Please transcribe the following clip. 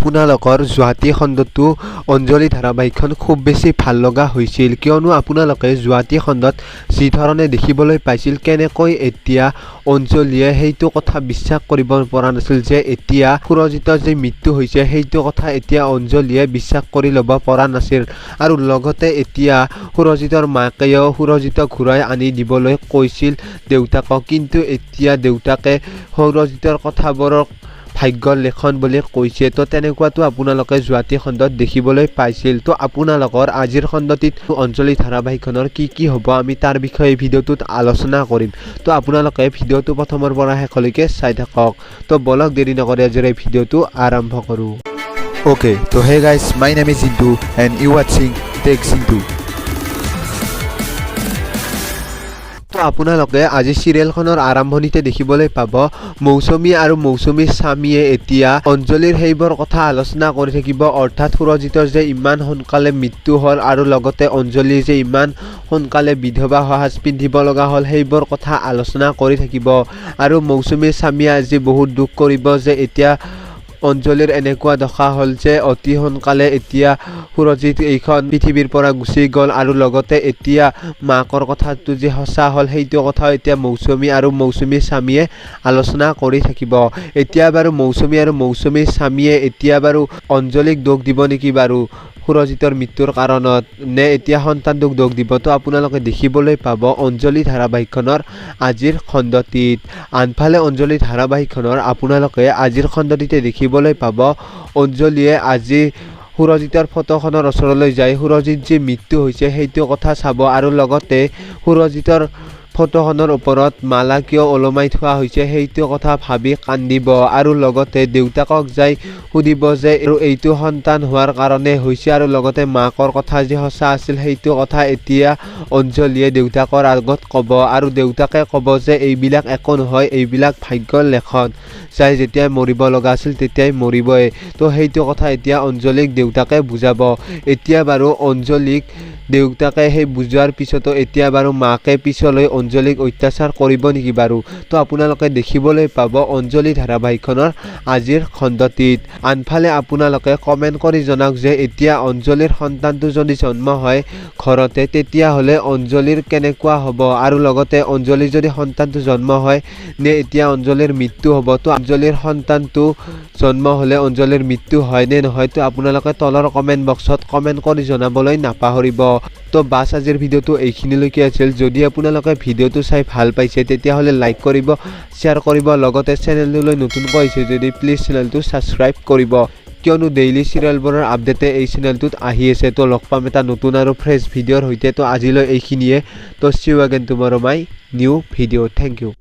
আপোনালোকৰ জুৱাহাটী খণ্ডটো অঞ্জলি ধাৰাবাহিকখন খুব বেছি ভাল লগা হৈছিল কিয়নো আপোনালোকে জুৱাহাটী খণ্ডত যি ধৰণে দেখিবলৈ পাইছিল কেনেকৈ এতিয়া অঞ্জলিয়ে সেইটো কথা বিশ্বাস কৰিব পৰা নাছিল যে এতিয়া সুৰজিতৰ যে মৃত্যু হৈছে সেইটো কথা এতিয়া অঞ্জলিয়ে বিশ্বাস কৰি ল'ব পৰা নাছিল আৰু লগতে এতিয়া সুৰজিতৰ মাকেও সুৰজিতক ঘূৰাই আনি দিবলৈ কৈছিল দেউতাকক কিন্তু এতিয়া দেউতাকে সুৰজিতৰ কথাবোৰক ভাগ্যৰ লেখন বুলি কৈছে তো তেনেকুৱাটো আপোনালোকে জুৱাহাটী খণ্ডত দেখিবলৈ পাইছিল তো আপোনালোকৰ আজিৰ খণ্ডটিত অঞ্জলি ধাৰাবাহিকখনৰ কি হ'ব আমি তাৰ বিষয়ে ভিডিঅ'টোত আলোচনা কৰিম তো আপোনালোকে ভিডিঅ'টো প্ৰথমৰ পৰা শেষলৈকে চাই থাকক তো বলক দেৰি নকৰি আজিৰ এই ভিডিঅ'টো আৰম্ভ কৰোঁ Okay, so hey guys, my name is Zintu and you watching Tech Zintu. তো আপোনালোকে আজি সিৰিয়েলখনৰ আৰম্ভণিতে দেখিবলৈ পাব মৌচুমী আৰু মৌচুমীৰ স্বামীয়ে এতিয়া অঞ্জলিৰ সেইবোৰ কথা আলোচনা কৰি থাকিব অৰ্থাৎ সুৰজিতৰ যে ইমান সোনকালে মৃত্যু হ'ল আৰু লগতে অঞ্জলি যে ইমান সোনকালে বিধৱা সাজ পিন্ধিব লগা হ'ল সেইবোৰ কথা আলোচনা কৰি থাকিব আৰু মৌচুমীৰ স্বামীয়ে আজি বহুত দুখ কৰিব যে এতিয়া অঞ্জলিৰ এনেকুৱা দশা হ'ল যে অতি সোনকালে এতিয়া সুৰজিত এইখন পৃথিৱীৰ পৰা গুচি গ'ল আৰু লগতে এতিয়া মাকৰ কথাটো যে সঁচা হ'ল সেইটো কথাও এতিয়া মৌচুমী আৰু মৌচুমীৰ স্বামীয়ে আলোচনা কৰি থাকিব এতিয়া বাৰু মৌচুমী আৰু মৌচুমীৰ স্বামীয়ে এতিয়া বাৰু অঞ্জলিক দোষ দিব নেকি বাৰু সুৰজিতৰ মৃত্যুৰ কাৰণত নে এতিয়া সন্তানটোক দোষ দিব তো আপোনালোকে দেখিবলৈ পাব অঞ্জলি ধাৰাবাহিকখনৰ আজিৰ খণ্ডটিত আনফালে অঞ্জলি ধাৰাবাহিকখনৰ আপোনালোকে আজিৰ খণ্ডটিতে দেখিবলৈ পাব অঞ্জলিয়ে আজি সুৰজিতৰ ফটোখনৰ ওচৰলৈ যায় সুৰজিত যে মৃত্যু হৈছে সেইটো কথা চাব আৰু লগতে সুৰজিতৰ ফটোখনৰ ওপৰত মালা কিয় ওলমাই থোৱা হৈছে সেইটো কথা ভাবি কান্দিব আৰু লগতে দেউতাকক যাই সুধিব যে এইটো সন্তান হোৱাৰ কাৰণে হৈছে আৰু লগতে মাকৰ কথা যে সঁচা আছিল সেইটো কথা এতিয়া অঞ্জলিয়ে দেউতাকৰ আগত ক'ব আৰু দেউতাকে ক'ব যে এইবিলাক একো নহয় এইবিলাক ভাগ্যৰ লেখন যাই যেতিয়া মৰিব লগা আছিল তেতিয়াই মৰিবই তো সেইটো কথা এতিয়া অঞ্জলিক দেউতাকে বুজাব এতিয়া বাৰু অঞ্জলিক দেউতাকে সেই বুজোৱাৰ পিছতো এতিয়া বাৰু মাকে পিছলৈ অঞ্জলিক অত্যাচাৰ কৰিব নেকি বাৰু তো আপোনালোকে দেখিবলৈ পাব অঞ্জলি ধাৰাবাহিকখনৰ আজিৰ খণ্ডটিত আনফালে আপোনালোকে কমেণ্ট কৰি জনাওক যে এতিয়া অঞ্জলিৰ সন্তানটো যদি জন্ম হয় ঘৰতে তেতিয়াহ'লে অঞ্জলিৰ কেনেকুৱা হ'ব আৰু লগতে অঞ্জলিৰ যদি সন্তানটো জন্ম হয় নে এতিয়া অঞ্জলিৰ মৃত্যু হ'ব তো অঞ্জলিৰ সন্তানটো জন্ম হ'লে অঞ্জলিৰ মৃত্যু হয় নে নহয় তো আপোনালোকে তলৰ কমেণ্ট বক্সত কমেণ্ট কৰি জনাবলৈ নাপাহৰিব তো বাছ আজিৰ ভিডিঅ'টো এইখিনিলৈকে আছিল যদি আপোনালোকে ভিডিঅ'টো চাই ভাল পাইছে তেতিয়াহ'লে লাইক কৰিব শ্বেয়াৰ কৰিব লগতে চেনেলটোলৈ নতুনকৈ আহিছে যদি প্লিজ চেনেলটো ছাবস্ক্ৰাইব কৰিব কিয়নো ডেইলি চিৰিয়েলবোৰৰ আপডেটে এই চেনেলটোত আহি আছে তো লগ পাম এটা নতুন আৰু ফ্ৰেছ ভিডিঅ'ৰ সৈতে তো আজিলৈ এইখিনিয়ে তো see you again tomorrow my new video' thank U